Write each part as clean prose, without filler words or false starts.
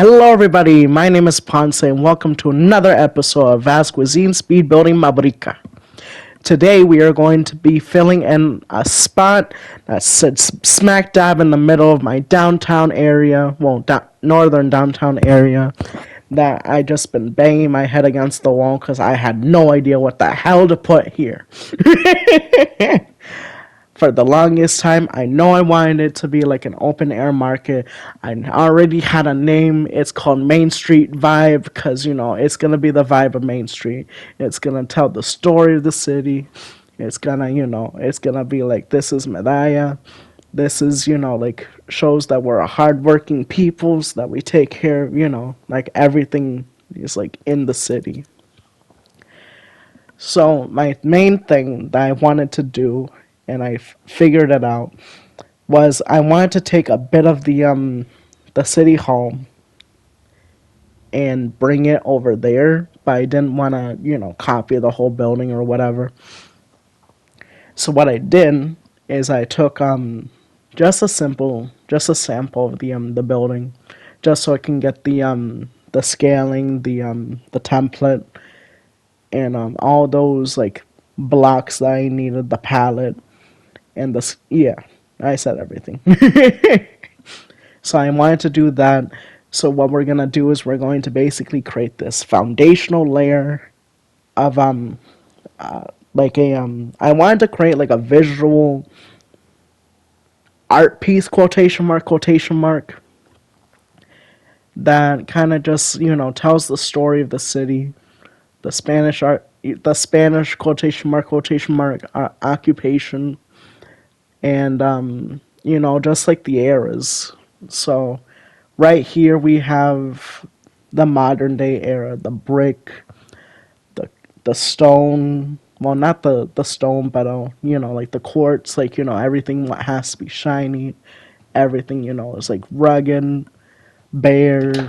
Hello, everybody. My name is Ponce, and welcome to another episode of Vast Cuisine Speed Building Mabrika. Today, we are going to be filling in a spot that sits smack dab in the middle of my downtown area, northern downtown area, that I just been banging my head against the wall because I had no idea what the hell to put here. For the longest time, I know I wanted it to be like an open air market. I already had a name. It's called Main Street Vibe because, it's going to be the vibe of Main Street. It's going to tell the story of the city. It's going to be like, this is Medalla. This is, like, shows that we're a hardworking peoples, that we take care of, like everything is like in the city. So my main thing that I wanted to do, and I figured it out, was I wanted to take a bit of the city hall and bring it over there, but I didn't want to copy the whole building or whatever. So what I did is I took just a sample of the building, just so I can get the scaling, the template, and all those like blocks that I needed, the palette, and yeah, I said everything. So I wanted to do that. So what we're gonna do is we're going to basically create this foundational layer of I wanted to create like a visual art piece, quotation mark, that kind of just tells the story of the city, the Spanish quotation mark occupation, and just like the eras. So right here we have the modern day era, the brick, the stone. Well, not the stone, but like the quartz, like everything what has to be shiny, everything is like rugged, bare,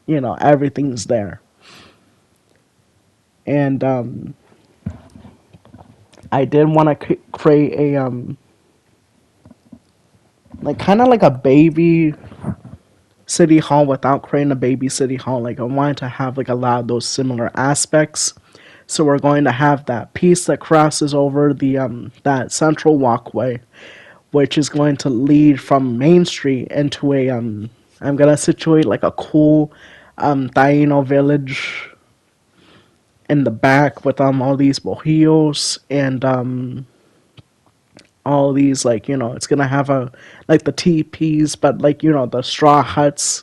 everything's there. And I did want to create a like kind of like a baby city hall without creating a baby city hall. Like I wanted to have like a lot of those similar aspects. So we're going to have that piece that crosses over the that central walkway, which is going to lead from Main Street into a I'm gonna situate like a cool Taino village in the back with all these bohillos and all these like it's gonna have a like the teepees, but like the straw huts,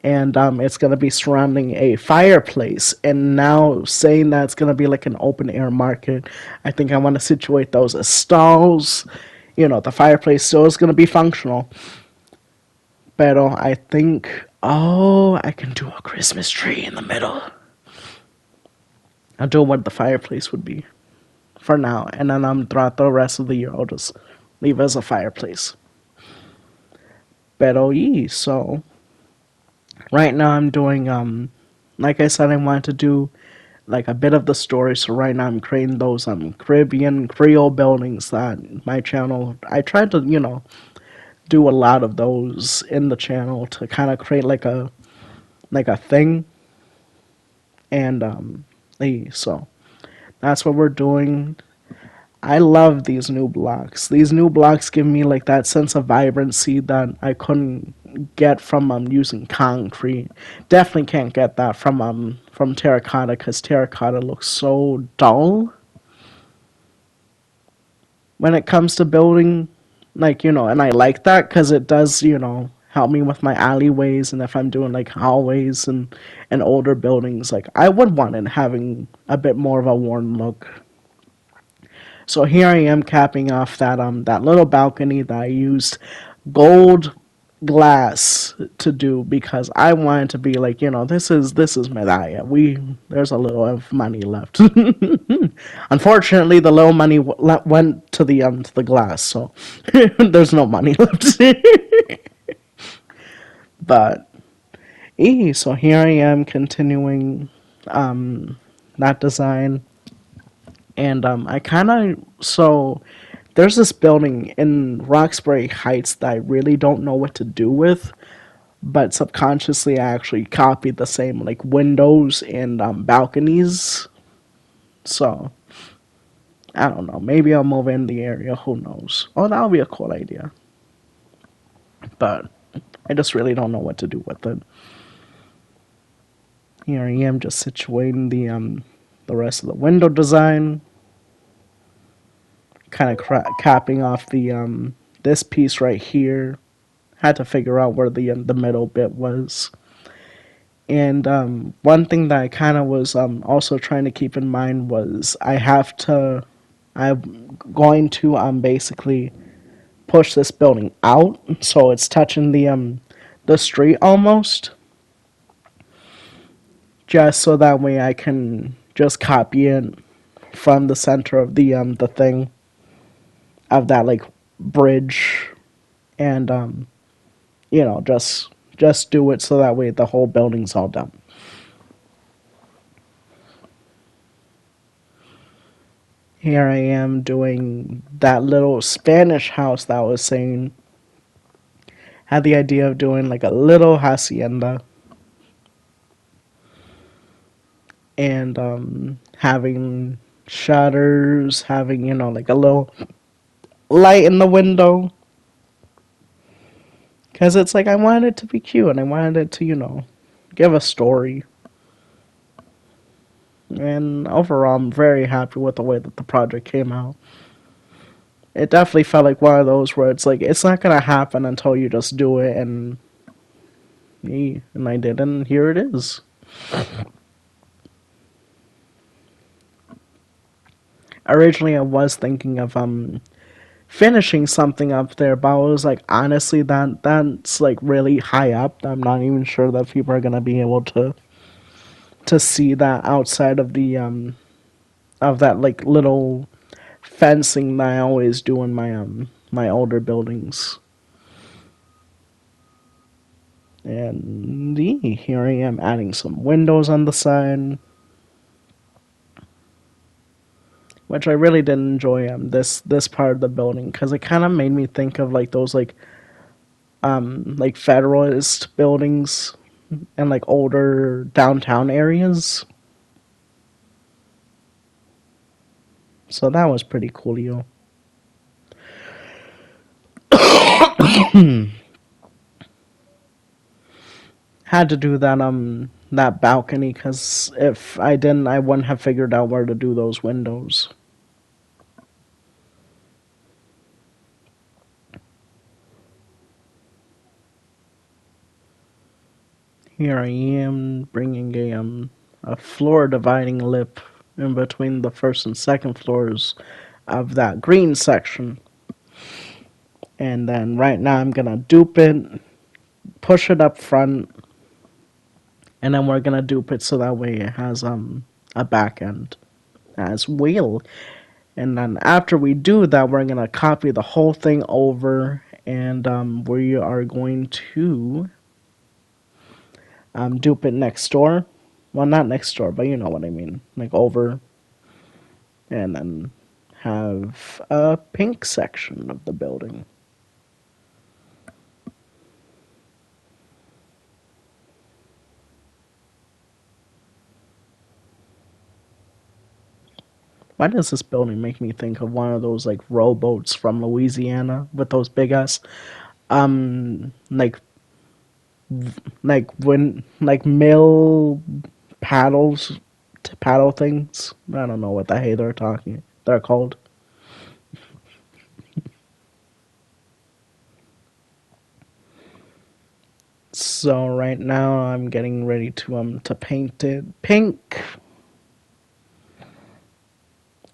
and it's gonna be surrounding a fireplace. And now saying that it's gonna be like an open air market, I think I want to situate those as stalls. The fireplace still is gonna be functional, but I think I can do a Christmas tree in the middle. I'll do what the fireplace would be for now, and then throughout the rest of the year I'll just leave it as a fireplace. Pero so right now I'm doing like I said, I wanted to do like a bit of the story. So right now I'm creating those Caribbean Creole buildings that my channel, I tried to do a lot of those in the channel to kind of create like a thing. And so that's what we're doing. I love these new blocks. These new blocks give me like that sense of vibrancy that I couldn't get from using concrete. Definitely can't get that from terracotta, because terracotta looks so dull when it comes to building. Like and I like that because it does help me with my alleyways, and if I'm doing like hallways and older buildings, like I would want it having a bit more of a worn look. So here I am capping off that little balcony that I used gold glass to do because I wanted to be like, this is Medalla. There's a little of money left. Unfortunately, the little money went to the glass, so there's no money left. But so here I am continuing that design. And I kind of there's this building in Roxbury Heights that I really don't know what to do with, but subconsciously I actually copied the same like windows and balconies. So I don't know. Maybe I'll move in the area. Who knows? Oh, that would be a cool idea. But I just really don't know what to do with it. Here I am, just situating the rest of the window design, kind of capping off the this piece right here. Had to figure out where the middle bit was. And one thing that I kind of was also trying to keep in mind was I'm going to basically push this building out so it's touching the street almost, just so that way I can just copy it from the center of the thing of that like bridge, and just do it so that way the whole building's all done. Here I am doing that little Spanish house that I was saying. Had the idea of doing like a little hacienda and having shutters, having like a little light in the window, because it's like I wanted it to be cute and I wanted it to give a story. And overall, I'm very happy with the way that the project came out. It definitely felt like one of those where it's like it's not gonna happen until you just do it, and I did, and here it is. Originally, I was thinking of finishing something up there, but I was like, honestly, that's like really high up. I'm not even sure that people are gonna be able to see that outside of that like little fencing that I always do in my older buildings. And here I am adding some windows on the side, which I really did enjoy this part of the building because it kind of made me think of like those like Federalist buildings and like older downtown areas. So that was pretty cool, yo. Had to do that balcony because if I didn't, I wouldn't have figured out where to do those windows. Here I am bringing a floor dividing lip in between the first and second floors of that green section. And then right now I'm gonna dupe it, push it up front, and then we're gonna dupe it so that way it has a back end as well. And then after we do that, we're gonna copy the whole thing over, and we are going to dupe it next door. Well, not next door, but you know what I mean, like over, and then have a pink section of the building. Why does this building make me think of one of those like rowboats from Louisiana with those big ass like mill paddles to paddle things? I don't know what the hey they're called. So right now I'm getting ready to paint it pink.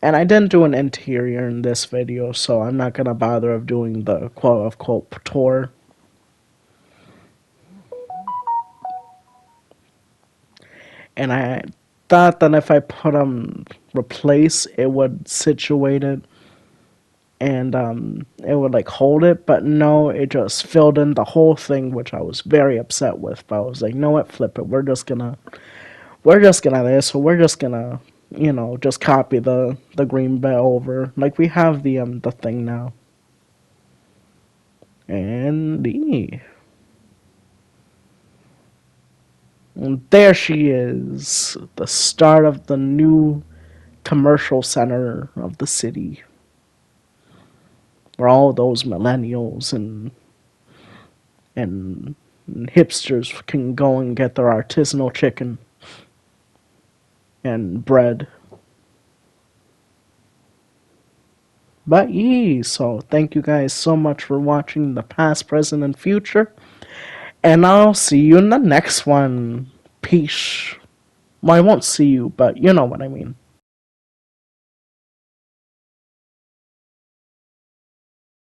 And I didn't do an interior in this video, so I'm not gonna bother of doing the quote unquote tour. And I thought that if I put replace, it would situate it and it would like hold it, but no, it just filled in the whole thing, which I was very upset with. But I was like, no, what, flip it. We're just gonna this, so we're just gonna just copy the green bit over. Like we have the thing now. And And there she is, the start of the new commercial center of the city, where all those millennials and hipsters can go and get their artisanal chicken and bread. But yee, so thank you guys so much for watching the past, present, and future. And I'll see you in the next one. Peace. Well, I won't see you, but you know what I mean.